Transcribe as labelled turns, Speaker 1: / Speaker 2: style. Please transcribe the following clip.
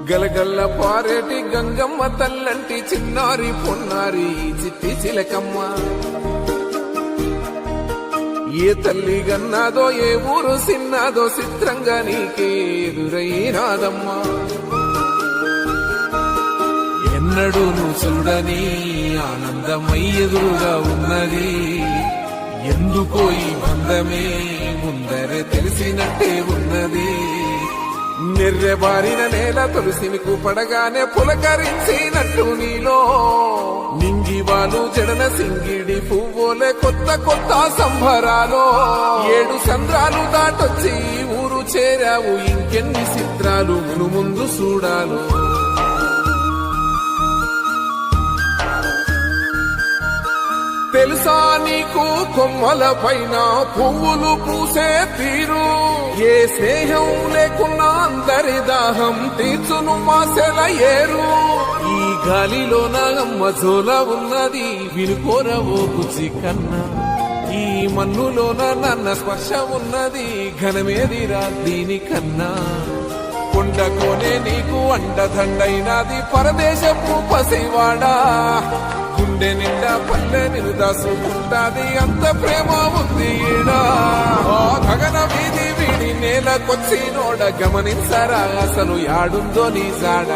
Speaker 1: గలగల్ల పారేటి గంగమ్మ తల్లంటి చిన్నారి పొన్నారి చిట్టి చిలకమ్మ. ఏ తల్లి గన్నాదో ఏ ఊరు సిన్నాదో చిత్రంగా నీకే ఎదురైనాదమ్మా. ఎన్నడూ నువ్వు చూడని ఆనందమై ఎదురుగా ఉన్నది. ఎందుకో ఈ బంధమే ముందరే తెలిసినట్టే ఉన్నది. నిర్రెబారిన నేల తులసిమికు పడగానే పులకరించినట్టు నీలో నింగివాలు జడన సింగిడి పువ్వులే కొత్త కొత్త సంబరాలో. 7 సంద్రాలు దాటొచ్చి ఊరు చేరావు, ఇంకెన్ని చిత్రాలు మును ముందు చూడాలు. తెలుసా నీకు కొమ్మల పైన పువ్వులు పూసే తీరు. ఏ స్నేహం లేకున్నా అందరి దాహం తీర్చును మాసెల ఏరు. ఈ గాలిలోన మజోల ఉన్నది వినుకోరవో బుజ్జి కన్నా. ఈ మన్నులోన నన్న స్పర్శ ఉన్నది ఘనమేదిరా దీనికన్నా. కొండకోనే నీకు అండదండైనది పరదేశపు పసివాడా. గుండె నిండా పల్లె నిరుదాసుకుంటాది అంత ప్రేమ ఉంది ఈడా. గగన వీధి వీడి నేలకొచ్చి నోడ గమనించరా అసలు యాడుందో నీ జాడ.